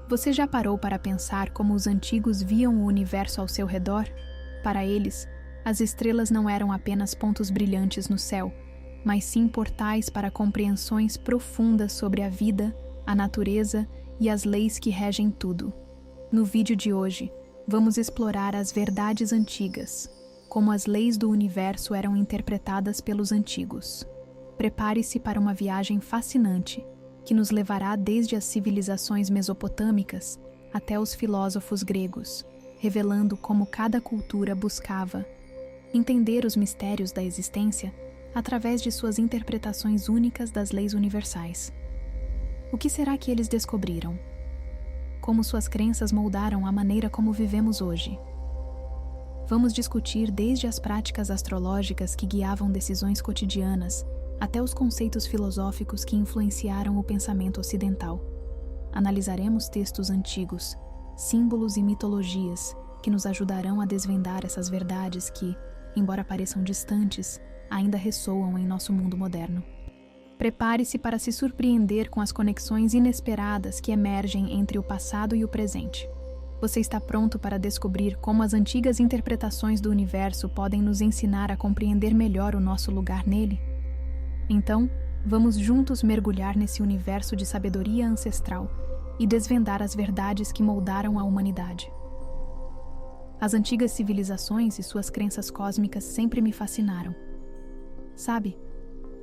Você já parou para pensar como os antigos viam o universo ao seu redor? Para eles, as estrelas não eram apenas pontos brilhantes no céu, mas sim portais para compreensões profundas sobre a vida, a natureza e as leis que regem tudo. No vídeo de hoje, vamos explorar as verdades antigas, como as leis do universo eram interpretadas pelos antigos. Prepare-se para uma viagem fascinante, que nos levará desde as civilizações mesopotâmicas até os filósofos gregos, revelando como cada cultura buscava entender os mistérios da existência através de suas interpretações únicas das leis universais. O que será que eles descobriram? Como suas crenças moldaram a maneira como vivemos hoje? Vamos discutir desde as práticas astrológicas que guiavam decisões cotidianas até os conceitos filosóficos que influenciaram o pensamento ocidental. Analisaremos textos antigos, símbolos e mitologias que nos ajudarão a desvendar essas verdades que, embora pareçam distantes, ainda ressoam em nosso mundo moderno. Prepare-se para se surpreender com as conexões inesperadas que emergem entre o passado e o presente. Você está pronto para descobrir como as antigas interpretações do universo podem nos ensinar a compreender melhor o nosso lugar nele? Então, vamos juntos mergulhar nesse universo de sabedoria ancestral e desvendar as verdades que moldaram a humanidade. As antigas civilizações e suas crenças cósmicas sempre me fascinaram. Sabe,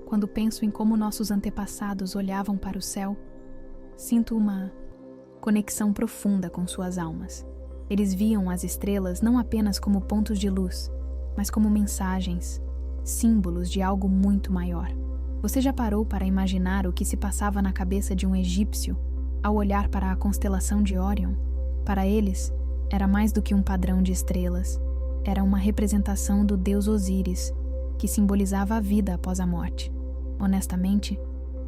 quando penso em como nossos antepassados olhavam para o céu, sinto uma conexão profunda com suas almas. Eles viam as estrelas não apenas como pontos de luz, mas como mensagens, símbolos de algo muito maior. Você já parou para imaginar o que se passava na cabeça de um egípcio ao olhar para a constelação de Órion? Para eles, era mais do que um padrão de estrelas. Era uma representação do deus Osíris, que simbolizava a vida após a morte. Honestamente,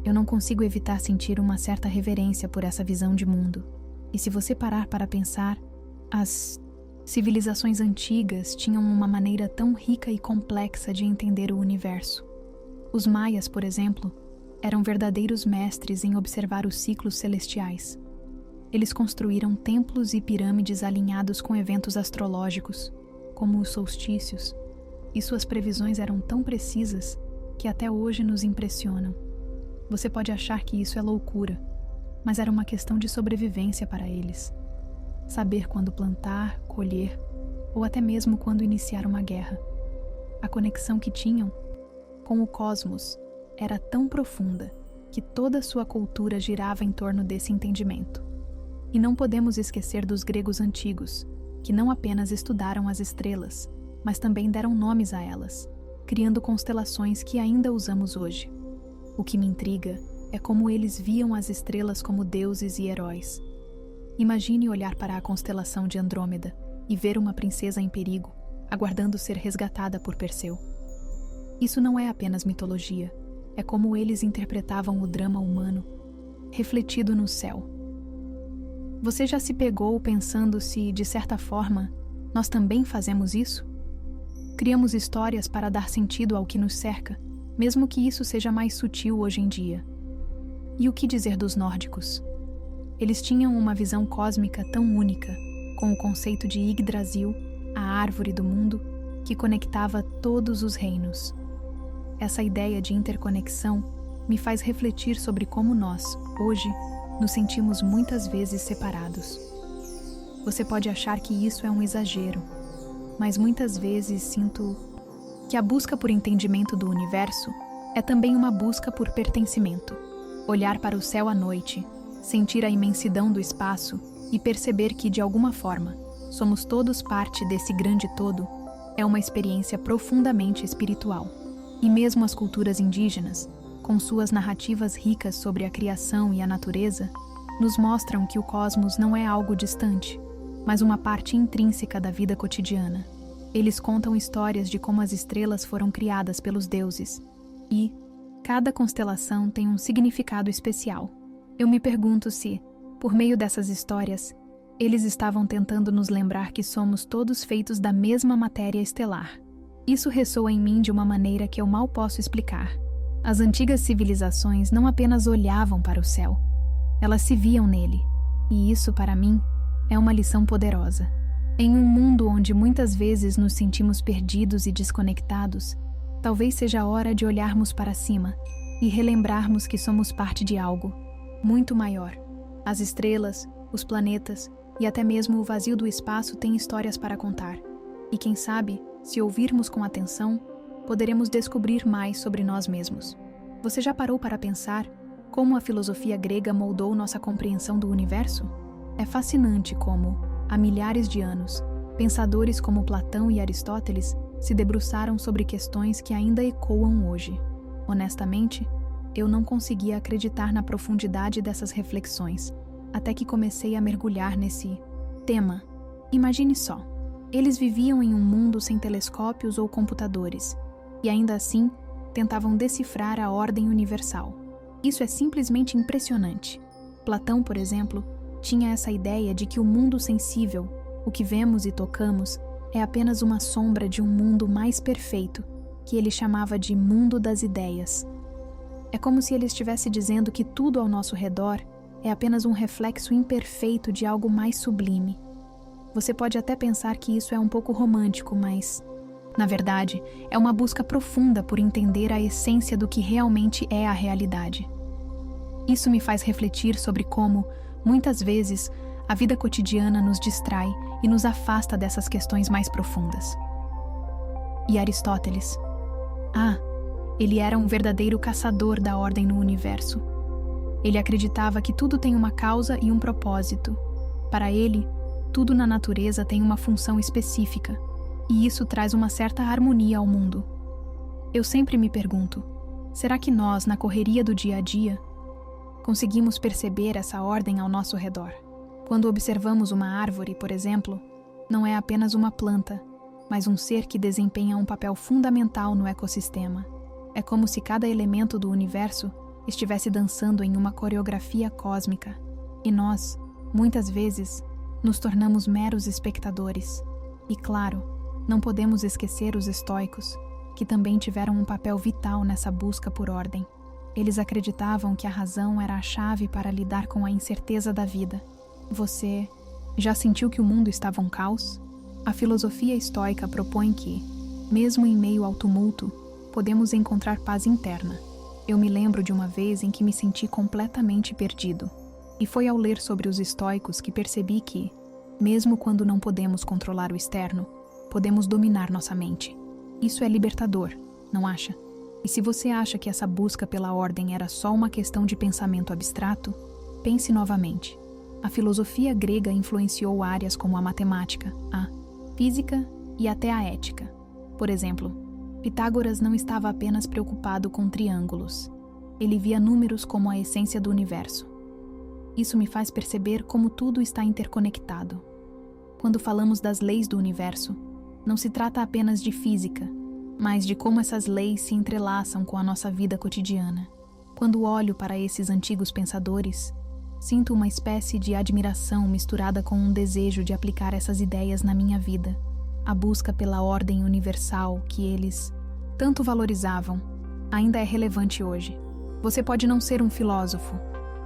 eu não consigo evitar sentir uma certa reverência por essa visão de mundo. E se você parar para pensar, as civilizações antigas tinham uma maneira tão rica e complexa de entender o universo. Os maias, por exemplo, eram verdadeiros mestres em observar os ciclos celestiais. Eles construíram templos e pirâmides alinhados com eventos astrológicos, como os solstícios, e suas previsões eram tão precisas que até hoje nos impressionam. Você pode achar que isso é loucura, mas era uma questão de sobrevivência para eles. Saber quando plantar, colher, ou até mesmo quando iniciar uma guerra. A conexão que tinham com o cosmos era tão profunda que toda sua cultura girava em torno desse entendimento. E não podemos esquecer dos gregos antigos, que não apenas estudaram as estrelas, mas também deram nomes a elas, criando constelações que ainda usamos hoje. O que me intriga é como eles viam as estrelas como deuses e heróis. Imagine olhar para a constelação de Andrômeda e ver uma princesa em perigo, aguardando ser resgatada por Perseu. Isso não é apenas mitologia, é como eles interpretavam o drama humano, refletido no céu. Você já se pegou pensando se, de certa forma, nós também fazemos isso? Criamos histórias para dar sentido ao que nos cerca, mesmo que isso seja mais sutil hoje em dia. E o que dizer dos nórdicos? Eles tinham uma visão cósmica tão única, com o conceito de Yggdrasil, a árvore do mundo, que conectava todos os reinos. Essa ideia de interconexão me faz refletir sobre como nós, hoje, nos sentimos muitas vezes separados. Você pode achar que isso é um exagero, mas muitas vezes sinto que a busca por entendimento do universo é também uma busca por pertencimento. Olhar para o céu à noite, sentir a imensidão do espaço e perceber que, de alguma forma, somos todos parte desse grande todo, é uma experiência profundamente espiritual. E mesmo as culturas indígenas, com suas narrativas ricas sobre a criação e a natureza, nos mostram que o cosmos não é algo distante, mas uma parte intrínseca da vida cotidiana. Eles contam histórias de como as estrelas foram criadas pelos deuses, e cada constelação tem um significado especial. Eu me pergunto se, por meio dessas histórias, eles estavam tentando nos lembrar que somos todos feitos da mesma matéria estelar. Isso ressoa em mim de uma maneira que eu mal posso explicar. As antigas civilizações não apenas olhavam para o céu, elas se viam nele. E isso, para mim, é uma lição poderosa. Em um mundo onde muitas vezes nos sentimos perdidos e desconectados, talvez seja a hora de olharmos para cima e relembrarmos que somos parte de algo muito maior. As estrelas, os planetas e até mesmo o vazio do espaço têm histórias para contar. E quem sabe, se ouvirmos com atenção, poderemos descobrir mais sobre nós mesmos. Você já parou para pensar como a filosofia grega moldou nossa compreensão do universo? É fascinante como, há milhares de anos, pensadores como Platão e Aristóteles se debruçaram sobre questões que ainda ecoam hoje. Honestamente, eu não conseguia acreditar na profundidade dessas reflexões, até que comecei a mergulhar nesse tema. Imagine só, eles viviam em um mundo sem telescópios ou computadores, e ainda assim tentavam decifrar a ordem universal. Isso é simplesmente impressionante. Platão, por exemplo, tinha essa ideia de que o mundo sensível, o que vemos e tocamos, é apenas uma sombra de um mundo mais perfeito, que ele chamava de mundo das ideias. É como se ele estivesse dizendo que tudo ao nosso redor é apenas um reflexo imperfeito de algo mais sublime. Você pode até pensar que isso é um pouco romântico, mas, na verdade, é uma busca profunda por entender a essência do que realmente é a realidade. Isso me faz refletir sobre como, muitas vezes, a vida cotidiana nos distrai e nos afasta dessas questões mais profundas. E Aristóteles? Ele era um verdadeiro caçador da ordem no universo. Ele acreditava que tudo tem uma causa e um propósito. Para ele, tudo na natureza tem uma função específica, e isso traz uma certa harmonia ao mundo. Eu sempre me pergunto, será que nós, na correria do dia a dia, conseguimos perceber essa ordem ao nosso redor? Quando observamos uma árvore, por exemplo, não é apenas uma planta, mas um ser que desempenha um papel fundamental no ecossistema. É como se cada elemento do universo estivesse dançando em uma coreografia cósmica, e nós, muitas vezes, nos tornamos meros espectadores. E claro, não podemos esquecer os estoicos, que também tiveram um papel vital nessa busca por ordem. Eles acreditavam que a razão era a chave para lidar com a incerteza da vida. Você já sentiu que o mundo estava um caos? A filosofia estoica propõe que, mesmo em meio ao tumulto, podemos encontrar paz interna. Eu me lembro de uma vez em que me senti completamente perdido. E foi ao ler sobre os estoicos que percebi que, mesmo quando não podemos controlar o externo, podemos dominar nossa mente. Isso é libertador, não acha? E se você acha que essa busca pela ordem era só uma questão de pensamento abstrato, pense novamente. A filosofia grega influenciou áreas como a matemática, a física e até a ética. Por exemplo, Pitágoras não estava apenas preocupado com triângulos. Ele via números como a essência do universo. Isso me faz perceber como tudo está interconectado. Quando falamos das leis do universo, não se trata apenas de física, mas de como essas leis se entrelaçam com a nossa vida cotidiana. Quando olho para esses antigos pensadores, sinto uma espécie de admiração misturada com um desejo de aplicar essas ideias na minha vida. A busca pela ordem universal que eles tanto valorizavam ainda é relevante hoje. Você pode não ser um filósofo,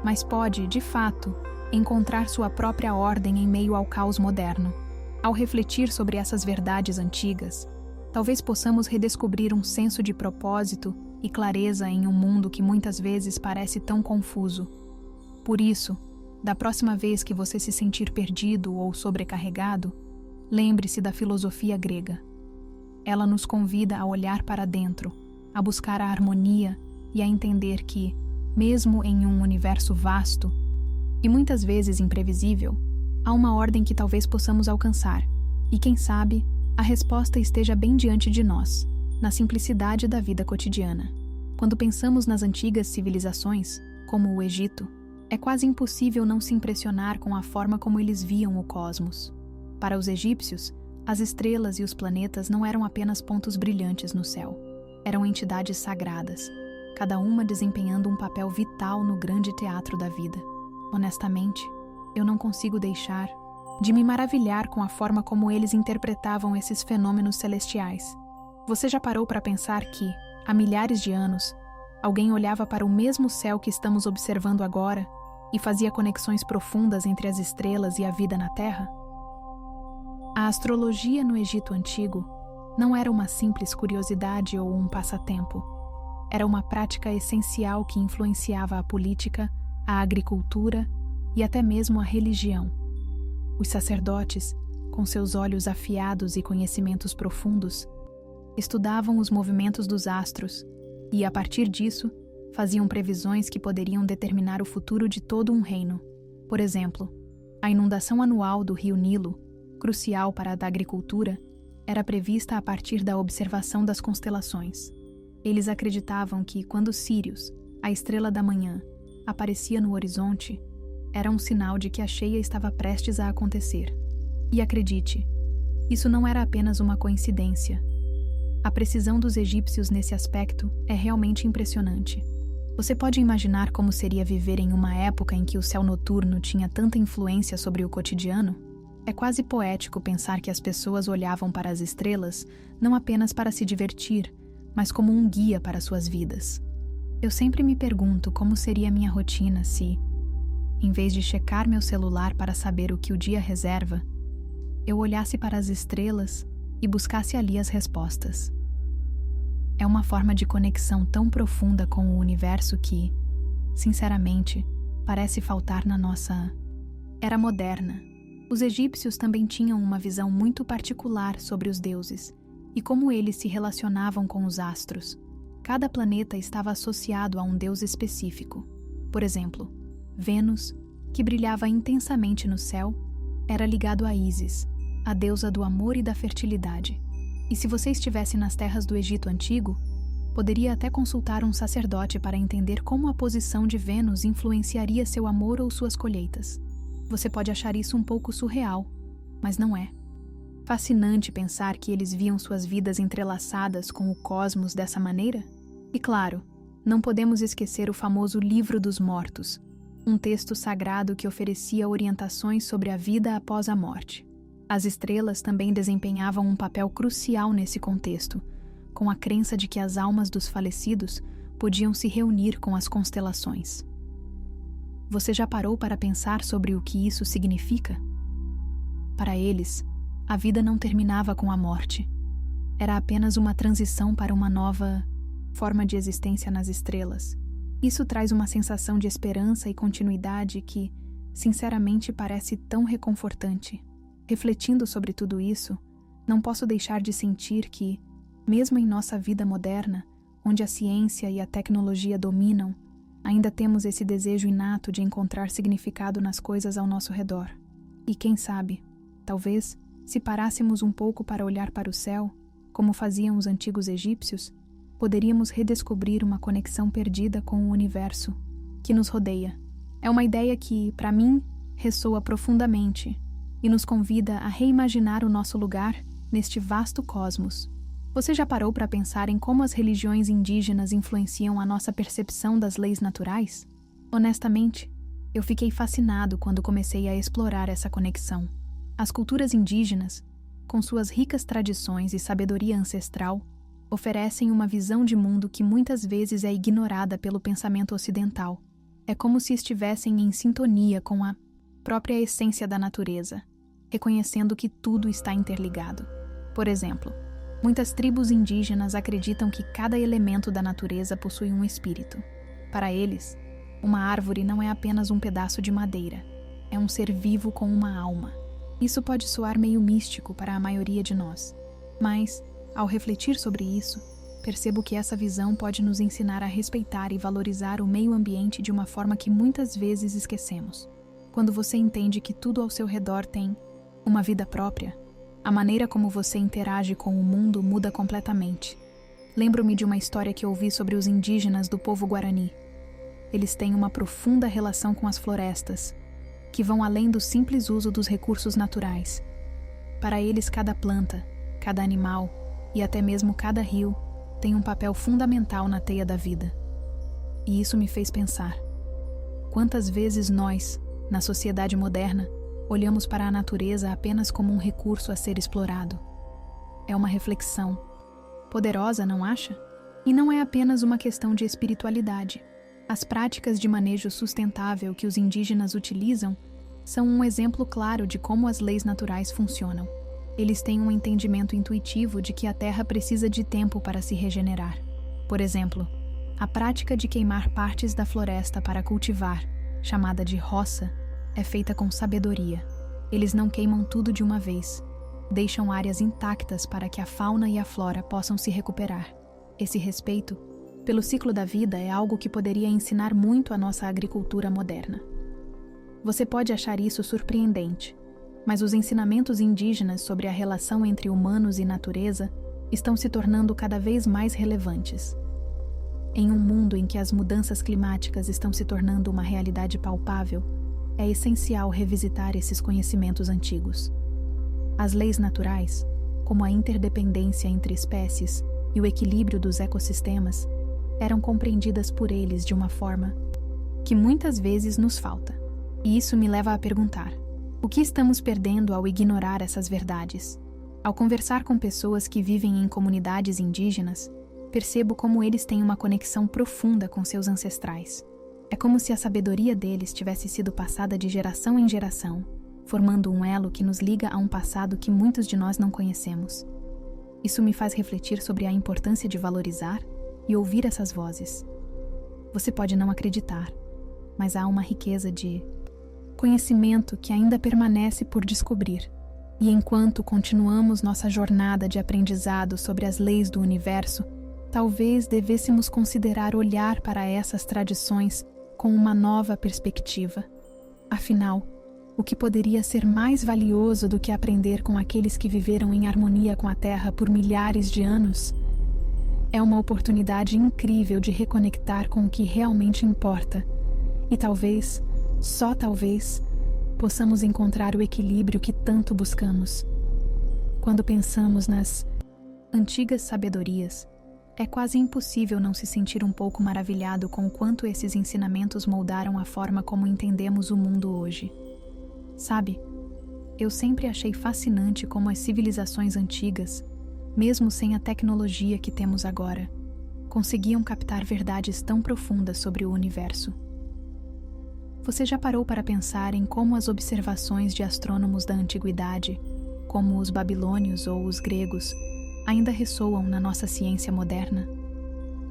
mas pode, de fato, encontrar sua própria ordem em meio ao caos moderno. Ao refletir sobre essas verdades antigas, talvez possamos redescobrir um senso de propósito e clareza em um mundo que muitas vezes parece tão confuso. Por isso, da próxima vez que você se sentir perdido ou sobrecarregado, lembre-se da filosofia grega. Ela nos convida a olhar para dentro, a buscar a harmonia e a entender que, mesmo em um universo vasto e muitas vezes imprevisível, há uma ordem que talvez possamos alcançar. E quem sabe, a resposta esteja bem diante de nós, na simplicidade da vida cotidiana. Quando pensamos nas antigas civilizações, como o Egito, é quase impossível não se impressionar com a forma como eles viam o cosmos. Para os egípcios, as estrelas e os planetas não eram apenas pontos brilhantes no céu. Eram entidades sagradas, cada uma desempenhando um papel vital no grande teatro da vida. Honestamente, eu não consigo deixar de me maravilhar com a forma como eles interpretavam esses fenômenos celestiais. Você já parou para pensar que, há milhares de anos, alguém olhava para o mesmo céu que estamos observando agora e fazia conexões profundas entre as estrelas e a vida na Terra? A astrologia no Egito Antigo não era uma simples curiosidade ou um passatempo. Era uma prática essencial que influenciava a política, a agricultura e até mesmo a religião. Os sacerdotes, com seus olhos afiados e conhecimentos profundos, estudavam os movimentos dos astros e, a partir disso, faziam previsões que poderiam determinar o futuro de todo um reino. Por exemplo, a inundação anual do rio Nilo, crucial para a agricultura, era prevista a partir da observação das constelações. Eles acreditavam que, quando Sírius, a estrela da manhã, aparecia no horizonte, era um sinal de que a cheia estava prestes a acontecer. E acredite, isso não era apenas uma coincidência. A precisão dos egípcios nesse aspecto é realmente impressionante. Você pode imaginar como seria viver em uma época em que o céu noturno tinha tanta influência sobre o cotidiano? É quase poético pensar que as pessoas olhavam para as estrelas não apenas para se divertir, mas como um guia para suas vidas. Eu sempre me pergunto como seria minha rotina se, em vez de checar meu celular para saber o que o dia reserva, eu olhasse para as estrelas e buscasse ali as respostas. É uma forma de conexão tão profunda com o universo que, sinceramente, parece faltar na nossa era moderna. Os egípcios também tinham uma visão muito particular sobre os deuses e como eles se relacionavam com os astros. Cada planeta estava associado a um deus específico. Por exemplo, Vênus, que brilhava intensamente no céu, era ligado a Ísis, a deusa do amor e da fertilidade. E se você estivesse nas terras do Egito Antigo, poderia até consultar um sacerdote para entender como a posição de Vênus influenciaria seu amor ou suas colheitas. Você pode achar isso um pouco surreal, mas não é. Fascinante pensar que eles viam suas vidas entrelaçadas com o cosmos dessa maneira? E claro, não podemos esquecer o famoso Livro dos Mortos, um texto sagrado que oferecia orientações sobre a vida após a morte. As estrelas também desempenhavam um papel crucial nesse contexto, com a crença de que as almas dos falecidos podiam se reunir com as constelações. Você já parou para pensar sobre o que isso significa? Para eles, a vida não terminava com a morte. Era apenas uma transição para uma nova forma de existência nas estrelas. Isso traz uma sensação de esperança e continuidade que, sinceramente, parece tão reconfortante. Refletindo sobre tudo isso, não posso deixar de sentir que, mesmo em nossa vida moderna, onde a ciência e a tecnologia dominam, ainda temos esse desejo inato de encontrar significado nas coisas ao nosso redor. E quem sabe, talvez, se parássemos um pouco para olhar para o céu, como faziam os antigos egípcios, poderíamos redescobrir uma conexão perdida com o universo que nos rodeia. É uma ideia que, para mim, ressoa profundamente e nos convida a reimaginar o nosso lugar neste vasto cosmos. Você já parou para pensar em como as religiões indígenas influenciam a nossa percepção das leis naturais? Honestamente, eu fiquei fascinado quando comecei a explorar essa conexão. As culturas indígenas, com suas ricas tradições e sabedoria ancestral, oferecem uma visão de mundo que muitas vezes é ignorada pelo pensamento ocidental. É como se estivessem em sintonia com a própria essência da natureza, reconhecendo que tudo está interligado. Por exemplo, muitas tribos indígenas acreditam que cada elemento da natureza possui um espírito. Para eles, uma árvore não é apenas um pedaço de madeira, é um ser vivo com uma alma. Isso pode soar meio místico para a maioria de nós, mas, ao refletir sobre isso, percebo que essa visão pode nos ensinar a respeitar e valorizar o meio ambiente de uma forma que muitas vezes esquecemos. Quando você entende que tudo ao seu redor tem uma vida própria, a maneira como você interage com o mundo muda completamente. Lembro-me de uma história que ouvi sobre os indígenas do povo Guarani. Eles têm uma profunda relação com as florestas, que vão além do simples uso dos recursos naturais. Para eles, cada planta, cada animal e até mesmo cada rio tem um papel fundamental na teia da vida. E isso me fez pensar: quantas vezes nós, na sociedade moderna, olhamos para a natureza apenas como um recurso a ser explorado? É uma reflexão poderosa, não acha? E não é apenas uma questão de espiritualidade. As práticas de manejo sustentável que os indígenas utilizam são um exemplo claro de como as leis naturais funcionam. Eles têm um entendimento intuitivo de que a terra precisa de tempo para se regenerar. Por exemplo, a prática de queimar partes da floresta para cultivar, chamada de roça, é feita com sabedoria. Eles não queimam tudo de uma vez. Deixam áreas intactas para que a fauna e a flora possam se recuperar. Esse respeito pelo ciclo da vida é algo que poderia ensinar muito a nossa agricultura moderna. Você pode achar isso surpreendente, mas os ensinamentos indígenas sobre a relação entre humanos e natureza estão se tornando cada vez mais relevantes. Em um mundo em que as mudanças climáticas estão se tornando uma realidade palpável, é essencial revisitar esses conhecimentos antigos. As leis naturais, como a interdependência entre espécies e o equilíbrio dos ecossistemas, eram compreendidas por eles de uma forma que muitas vezes nos falta. E isso me leva a perguntar: o que estamos perdendo ao ignorar essas verdades? Ao conversar com pessoas que vivem em comunidades indígenas, percebo como eles têm uma conexão profunda com seus ancestrais. É como se a sabedoria deles tivesse sido passada de geração em geração, formando um elo que nos liga a um passado que muitos de nós não conhecemos. Isso me faz refletir sobre a importância de valorizar e ouvir essas vozes. Você pode não acreditar, mas há uma riqueza de conhecimento que ainda permanece por descobrir. E enquanto continuamos nossa jornada de aprendizado sobre as leis do universo, talvez devêssemos considerar olhar para essas tradições com uma nova perspectiva. Afinal, o que poderia ser mais valioso do que aprender com aqueles que viveram em harmonia com a Terra por milhares de anos? É uma oportunidade incrível de reconectar com o que realmente importa. E talvez, só talvez, possamos encontrar o equilíbrio que tanto buscamos. Quando pensamos nas antigas sabedorias, é quase impossível não se sentir um pouco maravilhado com o quanto esses ensinamentos moldaram a forma como entendemos o mundo hoje. Sabe, eu sempre achei fascinante como as civilizações antigas, mesmo sem a tecnologia que temos agora, conseguiam captar verdades tão profundas sobre o universo. Você já parou para pensar em como as observações de astrônomos da antiguidade, como os babilônios ou os gregos, ainda ressoam na nossa ciência moderna?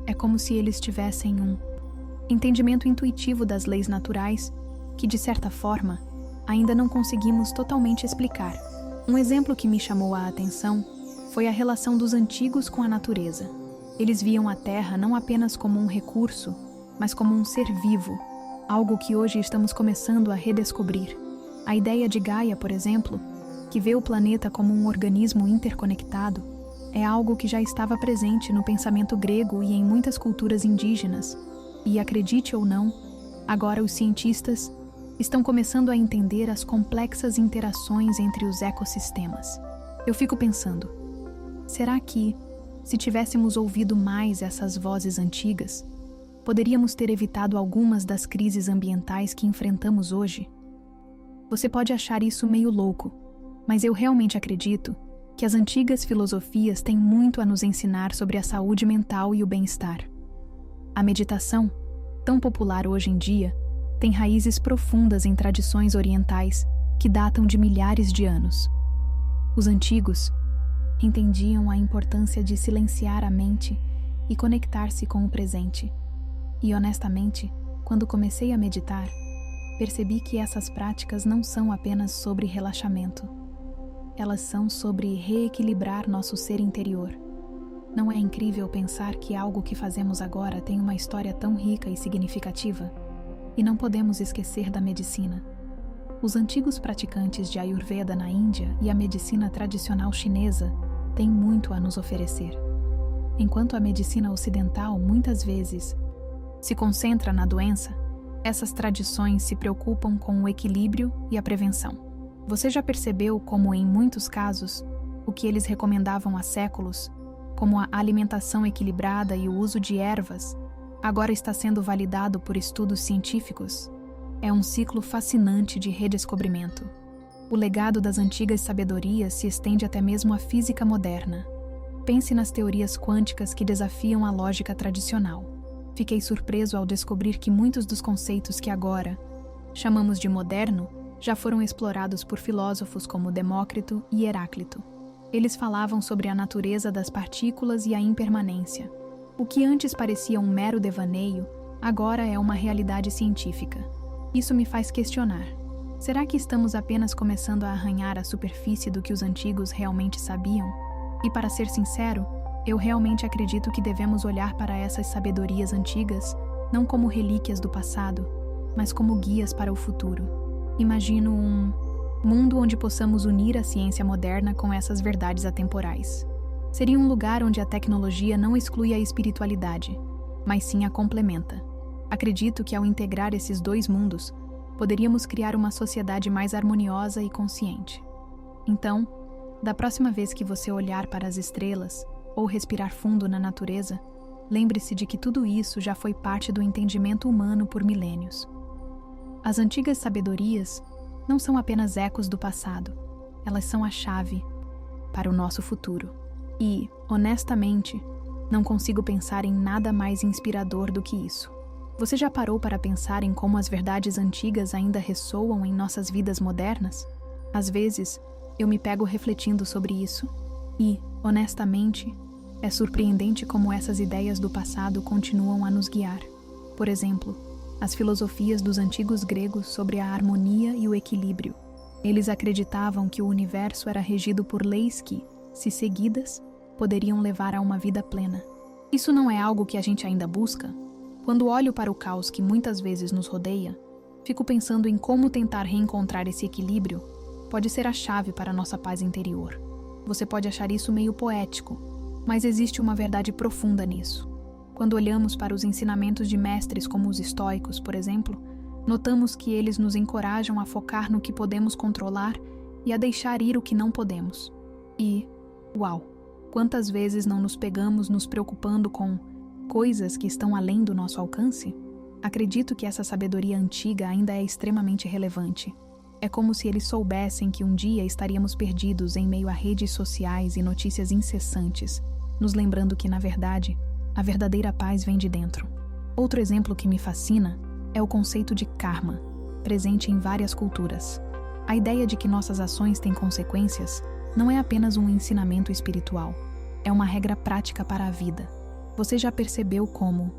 É como se eles tivessem um entendimento intuitivo das leis naturais que, de certa forma, ainda não conseguimos totalmente explicar. Um exemplo que me chamou a atenção foi a relação dos antigos com a natureza. Eles viam a Terra não apenas como um recurso, mas como um ser vivo, algo que hoje estamos começando a redescobrir. A ideia de Gaia, por exemplo, que vê o planeta como um organismo interconectado, é algo que já estava presente no pensamento grego e em muitas culturas indígenas. E, acredite ou não, agora os cientistas estão começando a entender as complexas interações entre os ecossistemas. Eu fico pensando, será que, se tivéssemos ouvido mais essas vozes antigas, poderíamos ter evitado algumas das crises ambientais que enfrentamos hoje? Você pode achar isso meio louco, mas eu realmente acredito que as antigas filosofias têm muito a nos ensinar sobre a saúde mental e o bem-estar. A meditação, tão popular hoje em dia, tem raízes profundas em tradições orientais que datam de milhares de anos. Os antigos entendiam a importância de silenciar a mente e conectar-se com o presente. E honestamente, quando comecei a meditar, percebi que essas práticas não são apenas sobre relaxamento. Elas são sobre reequilibrar nosso ser interior. Não é incrível pensar que algo que fazemos agora tem uma história tão rica e significativa? E não podemos esquecer da medicina. Os antigos praticantes de Ayurveda na Índia e a medicina tradicional chinesa têm muito a nos oferecer. Enquanto a medicina ocidental muitas vezes se concentra na doença, essas tradições se preocupam com o equilíbrio e a prevenção. Você já percebeu como, em muitos casos, o que eles recomendavam há séculos, como a alimentação equilibrada e o uso de ervas, agora está sendo validado por estudos científicos? É um ciclo fascinante de redescobrimento. O legado das antigas sabedorias se estende até mesmo à física moderna. Pense nas teorias quânticas que desafiam a lógica tradicional. Fiquei surpreso ao descobrir que muitos dos conceitos que agora chamamos de moderno já foram explorados por filósofos como Demócrito e Heráclito. Eles falavam sobre a natureza das partículas e a impermanência. O que antes parecia um mero devaneio, agora é uma realidade científica. Isso me faz questionar. Será que estamos apenas começando a arranhar a superfície do que os antigos realmente sabiam? E para ser sincero, eu realmente acredito que devemos olhar para essas sabedorias antigas não como relíquias do passado, mas como guias para o futuro. Imagino um mundo onde possamos unir a ciência moderna com essas verdades atemporais. Seria um lugar onde a tecnologia não exclui a espiritualidade, mas sim a complementa. Acredito que ao integrar esses dois mundos, poderíamos criar uma sociedade mais harmoniosa e consciente. Então, da próxima vez que você olhar para as estrelas ou respirar fundo na natureza, lembre-se de que tudo isso já foi parte do entendimento humano por milênios. As antigas sabedorias não são apenas ecos do passado, elas são a chave para o nosso futuro. E, honestamente, não consigo pensar em nada mais inspirador do que isso. Você já parou para pensar em como as verdades antigas ainda ressoam em nossas vidas modernas? Às vezes, eu me pego refletindo sobre isso e, honestamente, é surpreendente como essas ideias do passado continuam a nos guiar. Por exemplo, as filosofias dos antigos gregos sobre a harmonia e o equilíbrio. Eles acreditavam que o universo era regido por leis que, se seguidas, poderiam levar a uma vida plena. Isso não é algo que a gente ainda busca? Quando olho para o caos que muitas vezes nos rodeia, fico pensando em como tentar reencontrar esse equilíbrio pode ser a chave para a nossa paz interior. Você pode achar isso meio poético, mas existe uma verdade profunda nisso. Quando olhamos para os ensinamentos de mestres como os estoicos, por exemplo, notamos que eles nos encorajam a focar no que podemos controlar e a deixar ir o que não podemos. E, uau! Quantas vezes não nos pegamos nos preocupando com coisas que estão além do nosso alcance? Acredito que essa sabedoria antiga ainda é extremamente relevante. É como se eles soubessem que um dia estaríamos perdidos em meio a redes sociais e notícias incessantes, nos lembrando que, na verdade, a verdadeira paz vem de dentro. Outro exemplo que me fascina é o conceito de karma, presente em várias culturas. A ideia de que nossas ações têm consequências não é apenas um ensinamento espiritual, é uma regra prática para a vida. Você já percebeu como,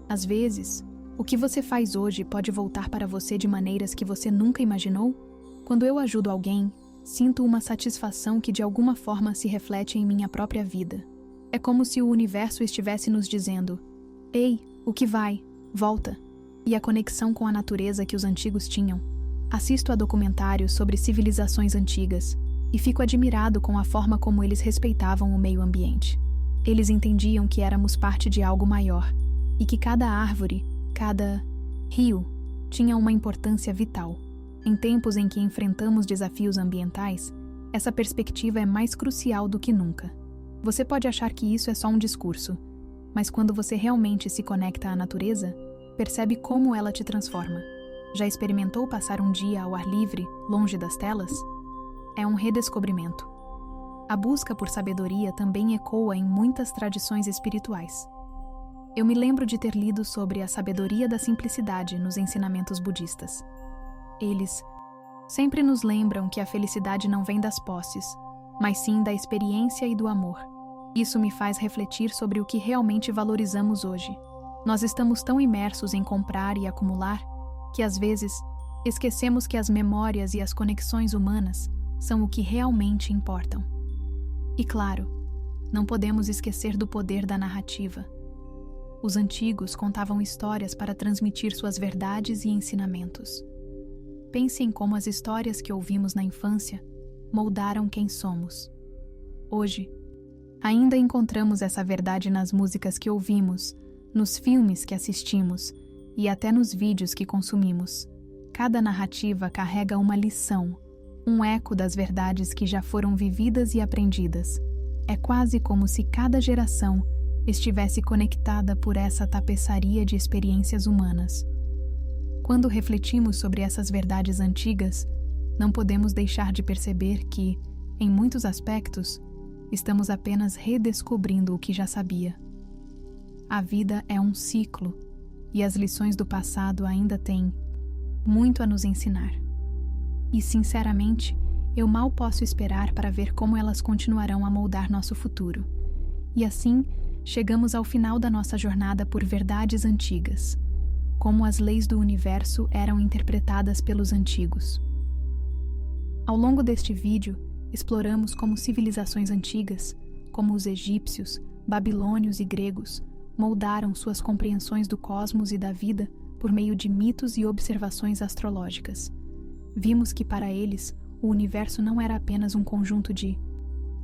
às vezes, o que você faz hoje pode voltar para você de maneiras que você nunca imaginou? Quando eu ajudo alguém, sinto uma satisfação que de alguma forma se reflete em minha própria vida. É como se o universo estivesse nos dizendo: "Ei, o que vai? Volta." E a conexão com a natureza que os antigos tinham. Assisto a documentários sobre civilizações antigas e fico admirado com a forma como eles respeitavam o meio ambiente. Eles entendiam que éramos parte de algo maior e que cada árvore, cada rio, tinha uma importância vital. Em tempos em que enfrentamos desafios ambientais, essa perspectiva é mais crucial do que nunca. Você pode achar que isso é só um discurso, mas quando você realmente se conecta à natureza, percebe como ela te transforma. Já experimentou passar um dia ao ar livre, longe das telas? É um redescobrimento. A busca por sabedoria também ecoa em muitas tradições espirituais. Eu me lembro de ter lido sobre a sabedoria da simplicidade nos ensinamentos budistas. Eles sempre nos lembram que a felicidade não vem das posses, mas sim da experiência e do amor. Isso me faz refletir sobre o que realmente valorizamos hoje. Nós estamos tão imersos em comprar e acumular que, às vezes, esquecemos que as memórias e as conexões humanas são o que realmente importam. E claro, não podemos esquecer do poder da narrativa. Os antigos contavam histórias para transmitir suas verdades e ensinamentos. Pense em como as histórias que ouvimos na infância moldaram quem somos. Hoje, ainda encontramos essa verdade nas músicas que ouvimos, nos filmes que assistimos e até nos vídeos que consumimos. Cada narrativa carrega uma lição, um eco das verdades que já foram vividas e aprendidas. É quase como se cada geração estivesse conectada por essa tapeçaria de experiências humanas. Quando refletimos sobre essas verdades antigas, não podemos deixar de perceber que, em muitos aspectos, estamos apenas redescobrindo o que já sabia. A vida é um ciclo, e as lições do passado ainda têm muito a nos ensinar. E, sinceramente, eu mal posso esperar para ver como elas continuarão a moldar nosso futuro. E assim, chegamos ao final da nossa jornada por verdades antigas, como as leis do universo eram interpretadas pelos antigos. Ao longo deste vídeo, exploramos como civilizações antigas, como os egípcios, babilônios e gregos, moldaram suas compreensões do cosmos e da vida por meio de mitos e observações astrológicas. Vimos que para eles, o universo não era apenas um conjunto de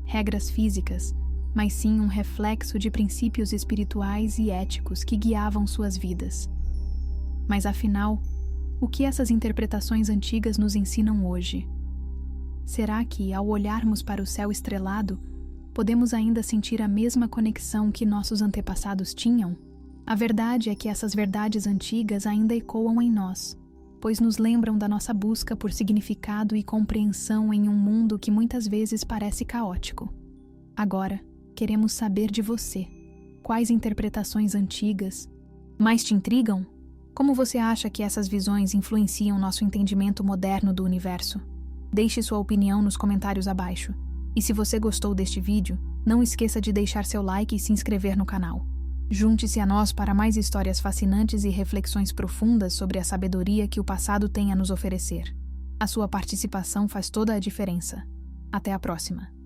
regras físicas, mas sim um reflexo de princípios espirituais e éticos que guiavam suas vidas. Mas afinal, o que essas interpretações antigas nos ensinam hoje? Será que, ao olharmos para o céu estrelado, podemos ainda sentir a mesma conexão que nossos antepassados tinham? A verdade é que essas verdades antigas ainda ecoam em nós, pois nos lembram da nossa busca por significado e compreensão em um mundo que muitas vezes parece caótico. Agora, queremos saber de você. Quais interpretações antigas mais te intrigam? Como você acha que essas visões influenciam nosso entendimento moderno do universo? Deixe sua opinião nos comentários abaixo. E se você gostou deste vídeo, não esqueça de deixar seu like e se inscrever no canal. Junte-se a nós para mais histórias fascinantes e reflexões profundas sobre a sabedoria que o passado tem a nos oferecer. A sua participação faz toda a diferença. Até a próxima!